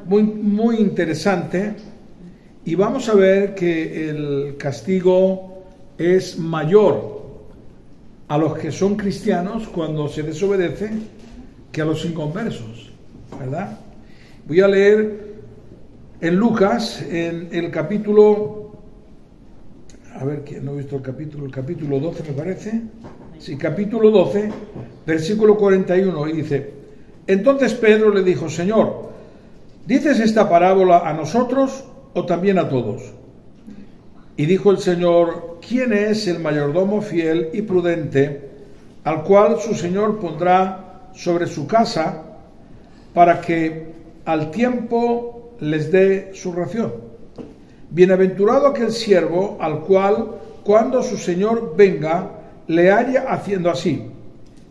muy interesante, y vamos a ver que el castigo es mayor a los que son cristianos cuando se desobedece que a los inconversos, ¿verdad? Voy a leer en Lucas, en el capítulo, a ver, que no he visto el capítulo 12 me parece, sí, capítulo 12, versículo 41, y dice: entonces Pedro le dijo: Señor, ¿dices esta parábola a nosotros o también a todos? Y dijo el Señor: ¿quién es el mayordomo fiel y prudente, al cual su Señor pondrá sobre su casa para que al tiempo les dé su ración? Bienaventurado aquel siervo al cual, cuando su Señor venga, le haya haciendo así.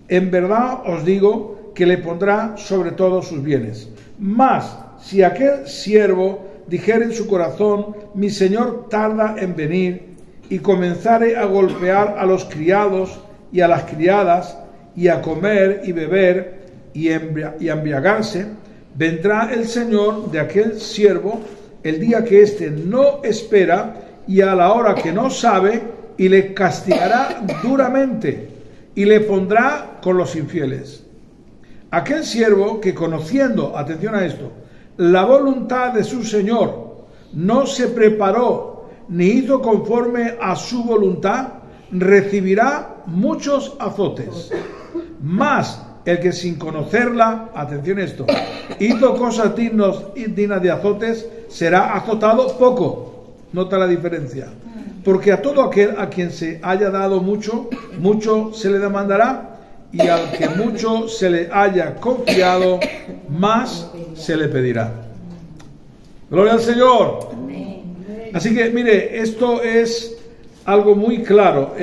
En verdad os digo que le pondrá sobre todos sus bienes. Mas si aquel siervo dijere en su corazón: mi Señor tarda en venir, y comenzare a golpear a los criados y a las criadas, y a comer y beber y a embriagarse, vendrá el Señor de aquel siervo el día que éste no espera y a la hora que no sabe, y le castigará duramente y le pondrá con los infieles. Aquel siervo que, conociendo, atención a esto, la voluntad de su Señor, no se preparó ni hizo conforme a su voluntad, recibirá muchos azotes. Mas el que sin conocerla, atención a esto, hizo cosas dignas de azotes, será azotado poco. Nota la diferencia. Porque a todo aquel a quien se haya dado mucho, mucho se le demandará, y al que mucho se le haya confiado, más se le pedirá. Gloria al Señor. Así que mire, esto es algo muy claro.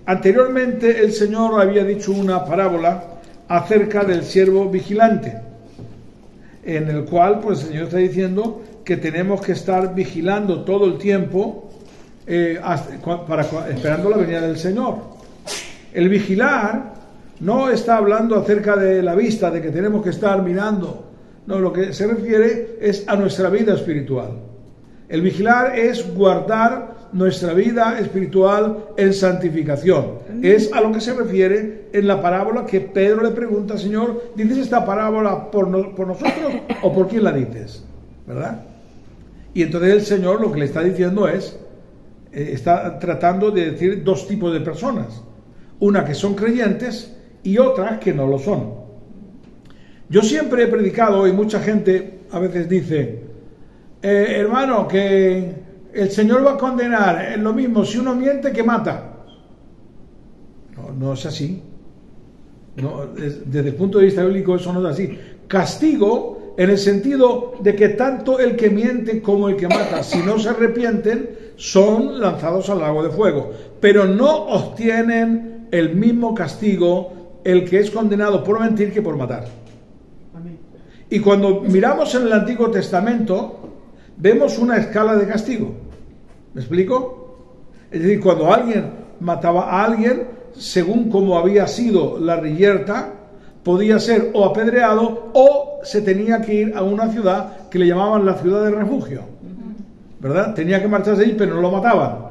Anteriormente el Señor había dicho una parábola acerca del siervo vigilante, en el cual pues el Señor está diciendo que tenemos que estar vigilando todo el tiempo, esperando la venida del Señor. El vigilar no está hablando acerca de la vista, de que tenemos que estar mirando. No, lo que se refiere es a nuestra vida espiritual. El vigilar es guardar nuestra vida espiritual en santificación. Es a lo que se refiere en la parábola que Pedro le pregunta: Señor, ¿dices esta parábola por nosotros o por quién la dices? ¿Verdad? Y entonces el Señor lo que le está diciendo es, está tratando de decir dos tipos de personas. Una que son creyentes y otras que no lo son. Yo siempre he predicado, y mucha gente a veces dice: hermano, que el Señor va a condenar, es lo mismo si uno miente que mata. No es así. No, desde el punto de vista bíblico eso no es así. Castigo en el sentido de que tanto el que miente como el que mata, si no se arrepienten, son lanzados al lago de fuego, pero no obtienen el mismo castigo el que es condenado por mentir que por matar. Amén. Y cuando miramos en el Antiguo Testamento, vemos una escala de castigo. ¿Me explico? Es decir, cuando alguien mataba a alguien, según como había sido la reyerta, podía ser o apedreado o se tenía que ir a una ciudad que le llamaban la ciudad de refugio, ¿verdad? Tenía que marcharse allí, pero no lo mataban,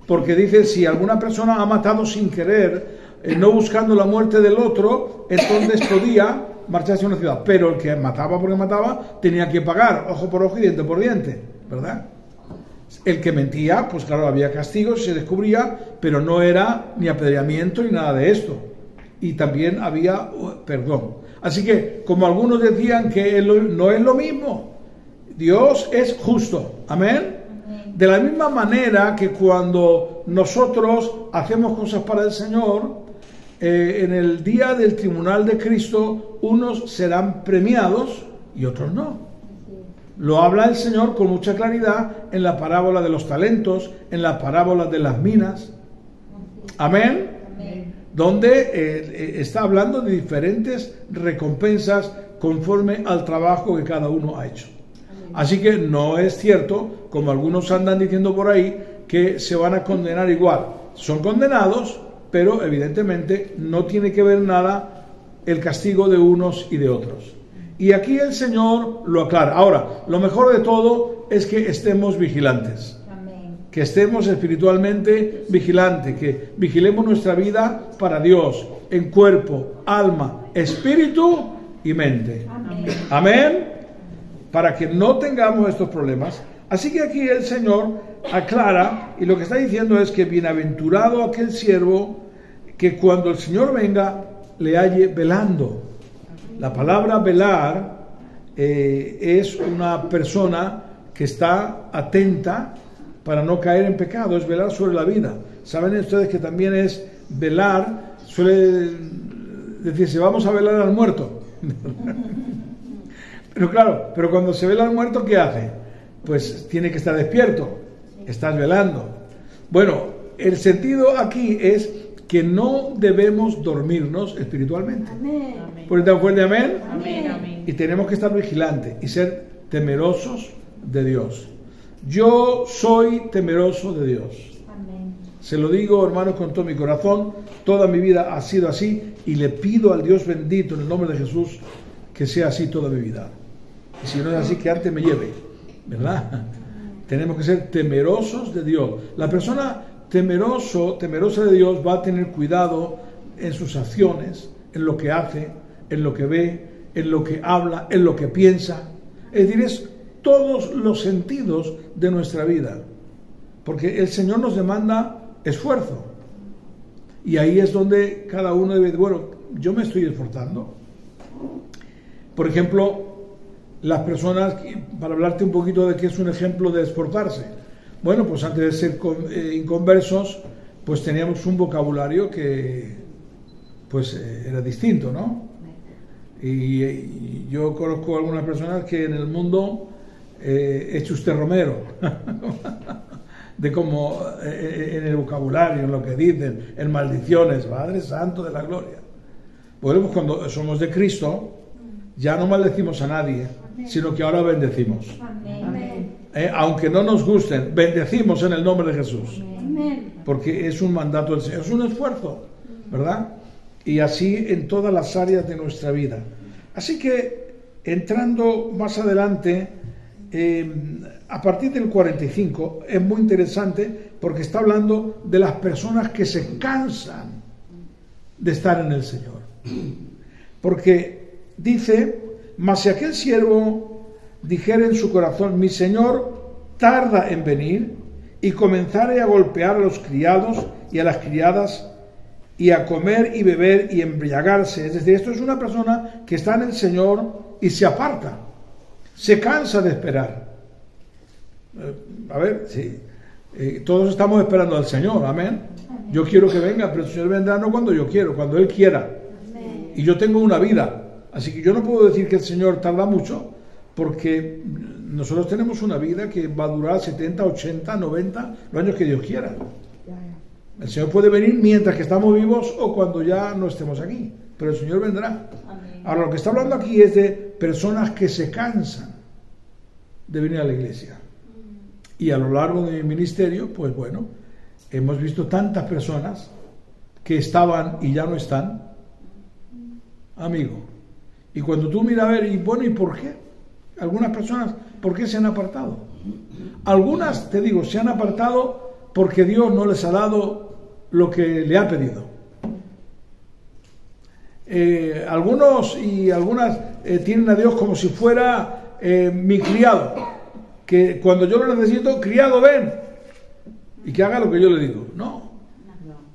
porque dice, si alguna persona ha matado sin querer, no buscando la muerte del otro, entonces podía marcharse a una ciudad, pero el que mataba porque mataba tenía que pagar ojo por ojo y diente por diente, ¿verdad? El que mentía, pues claro, había castigos, se descubría, pero no era ni apedreamiento ni nada de esto. Y también había perdón. Así que, como algunos decían que no es lo mismo, Dios es justo. Amén. De la misma manera que cuando nosotros hacemos cosas para el Señor, en el día del tribunal de Cristo, unos serán premiados y otros no. Lo habla el Señor con mucha claridad en la parábola de los talentos, en la parábola de las minas. Amén. Donde está hablando de diferentes recompensas conforme al trabajo que cada uno ha hecho. Así que no es cierto, como algunos andan diciendo por ahí, que se van a condenar igual. Son condenados, pero evidentemente no tiene que ver nada el castigo de unos y de otros. Y aquí el Señor lo aclara. Ahora, lo mejor de todo es que estemos vigilantes. Que estemos espiritualmente vigilantes, que vigilemos nuestra vida para Dios, en cuerpo, alma, espíritu y mente. Amén. Para que no tengamos estos problemas. Así que aquí el Señor aclara, y lo que está diciendo es que bienaventurado aquel siervo que cuando el Señor venga le halle velando. La palabra velar es una persona que está atenta para no caer en pecado, es velar sobre la vida. Saben ustedes que también es velar, suele decirse, vamos a velar al muerto. Pero claro, pero cuando se vela al muerto, ¿qué hace? Pues tiene que estar despierto, estás velando. Bueno, el sentido aquí es que no debemos dormirnos espiritualmente. Amén. ¿Por eso tan fuerte amén? Amén? Y tenemos que estar vigilantes y ser temerosos de Dios. Yo soy temeroso de Dios. Amén. Se lo digo, hermanos, con todo mi corazón. Toda mi vida ha sido así y le pido al Dios bendito en el nombre de Jesús que sea así toda mi vida. Y si no es así, que antes me lleve, ¿verdad? Tenemos que ser temerosos de Dios. La persona temerosa de Dios va a tener cuidado en sus acciones, en lo que hace, en lo que ve, en lo que habla, en lo que piensa. Es decir, es todos los sentidos de nuestra vida, porque el Señor nos demanda esfuerzo, y ahí es donde cada uno debe, bueno, yo me estoy esforzando. Por ejemplo, las personas, para hablarte un poquito de qué es un ejemplo de esforzarse, bueno, pues antes de ser inconversos, pues teníamos un vocabulario que pues era distinto, ¿no? Y yo conozco algunas personas que en el mundo eche usted Romero de cómo en el vocabulario, en lo que dicen, en maldiciones, Padre Santo de la Gloria. Bueno, pues cuando somos de Cristo ya no maldecimos a nadie, sino que ahora bendecimos. Aunque no nos gusten, bendecimos en el nombre de Jesús, porque es un mandato del Señor, es un esfuerzo, ¿verdad? Y así en todas las áreas de nuestra vida. Así que entrando más adelante, a partir del 45 es muy interesante porque está hablando de las personas que se cansan de estar en el Señor. Porque dice, mas si aquel siervo dijere en su corazón, mi Señor tarda en venir, y comenzare a golpear a los criados y a las criadas, y a comer y beber y embriagarse. Es decir, esto es una persona que está en el Señor y se aparta, se cansa de esperar. A ver, sí, todos estamos esperando al Señor, amén. Yo quiero que venga, pero el Señor vendrá no cuando yo quiero, cuando Él quiera. Y yo tengo una vida, así que yo no puedo decir que el Señor tarda mucho, porque nosotros tenemos una vida que va a durar 70, 80, 90, los años que Dios quiera. El Señor puede venir mientras que estamos vivos o cuando ya no estemos aquí, pero el Señor vendrá. Amén. Ahora, lo que está hablando aquí es de personas que se cansan de venir a la iglesia. Y a lo largo de mi ministerio, pues bueno, hemos visto tantas personas que estaban y ya no están, amigo. Y cuando tú miras a ver, y bueno, ¿y por qué? Algunas personas, ¿por qué se han apartado? Algunas, te digo, se han apartado porque Dios no les ha dado lo que le ha pedido. Algunos y algunas tienen a Dios como si fuera mi criado, que cuando yo lo necesito, criado, ven, y que haga lo que yo le digo. No,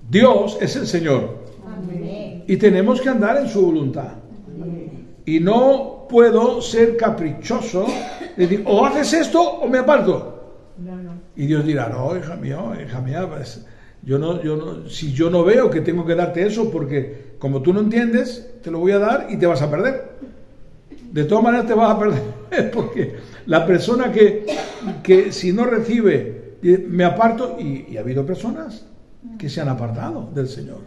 Dios es el Señor. Amén. Y tenemos que andar en su voluntad. Amén. Y no puedo ser caprichoso, decir, o haces esto o me aparto. No. Y Dios dirá, no, hija mía, pues, yo no, si yo no veo que tengo que darte eso, porque como tú no entiendes, te lo voy a dar y te vas a perder. De todas maneras te vas a perder, porque la persona que si no recibe, me aparto, y ha habido personas que se han apartado del Señor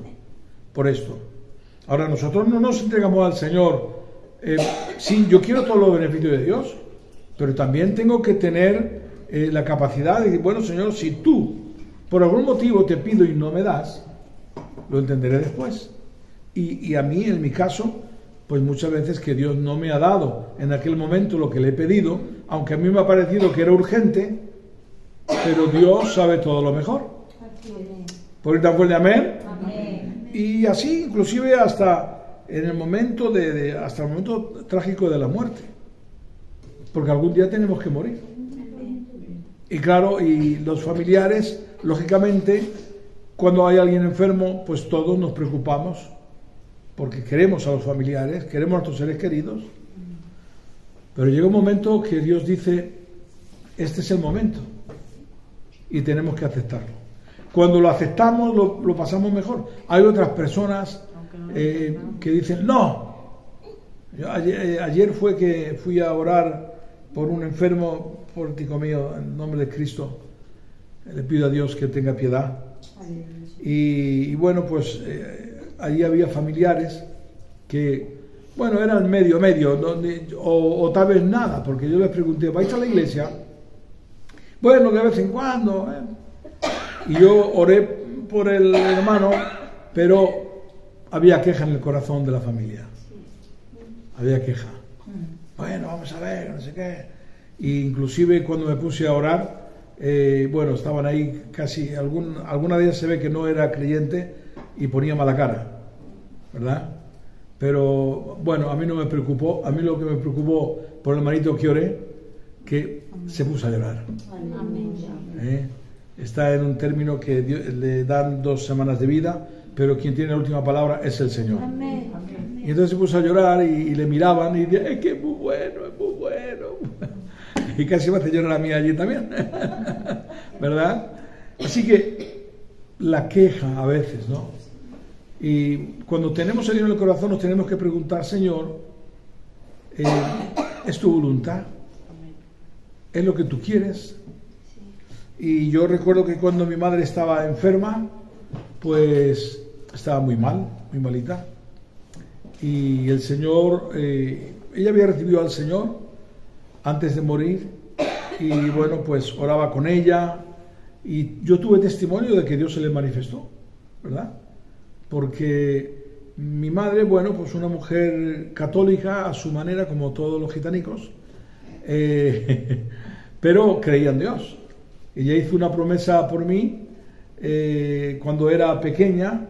por esto. Ahora, nosotros no nos entregamos al Señor. Sí, yo quiero todos los beneficios de Dios, pero también tengo que tener la capacidad de decir, bueno, Señor, si tú por algún motivo te pido y no me das, lo entenderé después. Y a mí, en mi caso, pues muchas veces que Dios no me ha dado en aquel momento lo que le he pedido, aunque a mí me ha parecido que era urgente, pero Dios sabe todo lo mejor. ¿Por ir tan fuerte? Amén. Amén. Y así, inclusive hasta en el momento hasta el momento trágico de la muerte, porque algún día tenemos que morir. Y claro, y los familiares, lógicamente, cuando hay alguien enfermo, pues todos nos preocupamos, porque queremos a los familiares, queremos a nuestros seres queridos, pero llega un momento que Dios dice, este es el momento, y tenemos que aceptarlo. Cuando lo aceptamos, lo pasamos mejor. Hay otras personas que dicen, no. Ayer fue que fui a orar por un enfermo, por ti mío, en nombre de Cristo. Le pido a Dios que tenga piedad. Y bueno, pues allí había familiares que, bueno, eran medio, o tal vez nada, porque yo les pregunté, ¿vais a la iglesia? Bueno, de vez en cuando. Y yo oré por el hermano, pero había queja en el corazón de la familia. Había queja. Bueno, vamos a ver, no sé qué. E inclusive cuando me puse a orar, bueno, estaban ahí casi, alguna de ellas se ve que no era creyente y ponía mala cara, ¿verdad? Pero bueno, a mí no me preocupó. A mí lo que me preocupó por el hermanito que oré, que se puso a llorar. Está en un término que le dan 2 semanas de vida, pero quien tiene la última palabra es el Señor. Amén. Y entonces se puso a llorar y le miraban y decían, es que es muy bueno, es muy bueno. Y casi me hace llorar a mí allí también, ¿verdad? Así que la queja a veces, ¿no? Y cuando tenemos a Dios en el corazón nos tenemos que preguntar, Señor, ¿es tu voluntad? ¿Es lo que tú quieres? Y yo recuerdo que cuando mi madre estaba enferma, pues estaba muy mal, muy malita. Y el Señor, ella había recibido al Señor antes de morir. Y bueno, pues oraba con ella. Y yo tuve testimonio de que Dios se le manifestó, ¿verdad? Porque mi madre, bueno, pues una mujer católica a su manera, como todos los gitanicos, pero creía en Dios. Ella hizo una promesa por mí cuando era pequeño,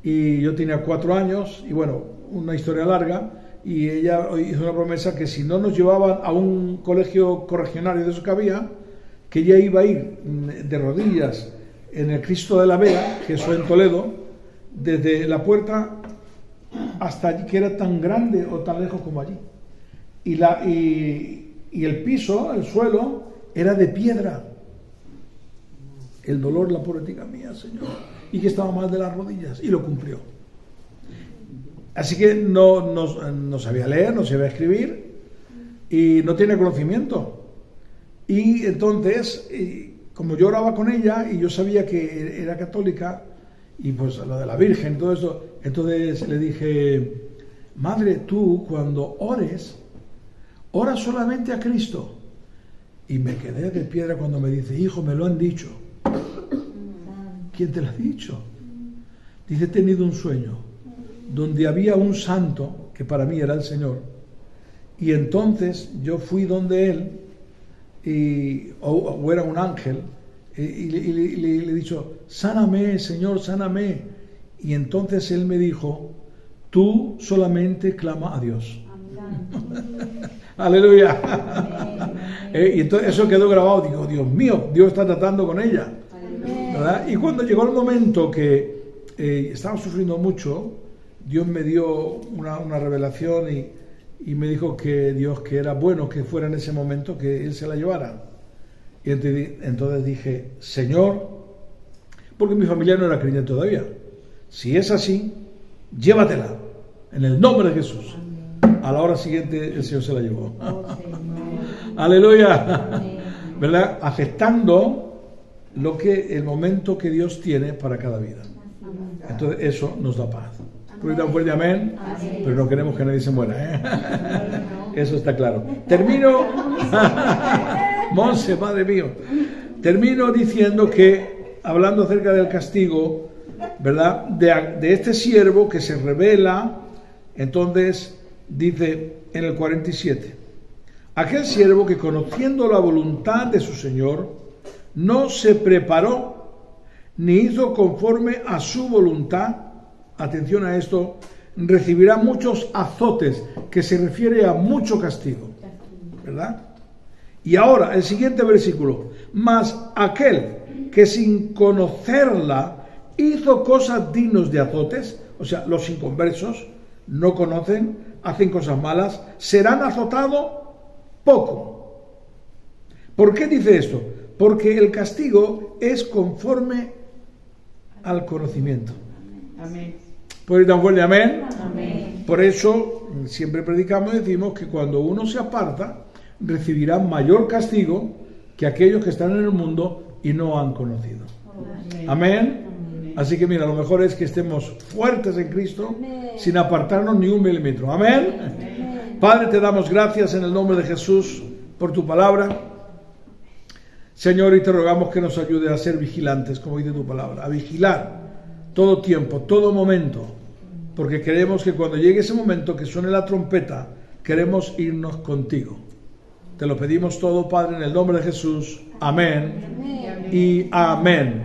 y yo tenía 4 años, y bueno, una historia larga, y ella hizo una promesa que si no nos llevaban a un colegio corregionario de eso que había, que ella iba a ir de rodillas en el Cristo de la Vega, que eso en Toledo, desde la puerta hasta allí, que era tan grande o tan lejos como allí. Y el piso, el suelo, era de piedra. El dolor, la pobretica mía, Señor. Y que estaba mal de las rodillas. Y lo cumplió. Así que no sabía leer, no sabía escribir. Y no tiene conocimiento. Y entonces, como yo oraba con ella, y yo sabía que era católica, y pues lo de la Virgen, todo eso, entonces le dije, madre, tú cuando ores, ora solamente a Cristo. Y me quedé de piedra cuando me dice, hijo, me lo han dicho. ¿Quién te lo ha dicho? Dice, he tenido un sueño donde había un santo, que para mí era el Señor, y entonces yo fui donde él, o era un ángel, y le he dicho, sáname, Señor, sáname. Y entonces él me dijo, tú solamente clama a Dios. Aleluya. Y entonces eso quedó grabado. Digo, Dios mío, Dios está tratando con ella, ¿verdad? Y cuando llegó el momento que estaba sufriendo mucho, Dios me dio una revelación y me dijo que Dios, que era bueno que fuera en ese momento, que Él se la llevara. Y entonces dije, Señor, porque mi familia no era creyente todavía, si es así, llévatela en el nombre de Jesús. A la hora siguiente el Señor se la llevó. Aleluya. ¿Verdad? Aceptando el momento que Dios tiene para cada vida. Entonces eso nos da paz. Un fuerte amén. Pero no queremos que nadie se muera, ¿eh? Eso está claro. Termino. Monse, Padre mío. Termino diciendo que, hablando acerca del castigo, ¿verdad? De este siervo que se rebela Entonces dice en el 47, aquel siervo que conociendo la voluntad de su Señor, no se preparó ni hizo conforme a su voluntad, atención a esto, recibirá muchos azotes, que se refiere a mucho castigo, ¿verdad? Y ahora, el siguiente versículo, mas aquel que sin conocerla hizo cosas dignas de azotes, o sea, los inconversos no conocen, hacen cosas malas, serán azotados poco. ¿Por qué dice esto? Porque el castigo es conforme al conocimiento. Amén. ¿Puede ir tan fuerte? Amén. Amén. Por eso siempre predicamos y decimos que cuando uno se aparta, recibirá mayor castigo que aquellos que están en el mundo y no han conocido. Amén. Amén. Así que mira, lo mejor es que estemos fuertes en Cristo, sin apartarnos ni un milímetro. Amén. Amén. Padre, te damos gracias en el nombre de Jesús por tu palabra. Señor, y te rogamos que nos ayude a ser vigilantes, como dice tu palabra, a vigilar todo tiempo, todo momento, porque queremos que cuando llegue ese momento que suene la trompeta, queremos irnos contigo. Te lo pedimos todo, Padre, en el nombre de Jesús. Amén y amén.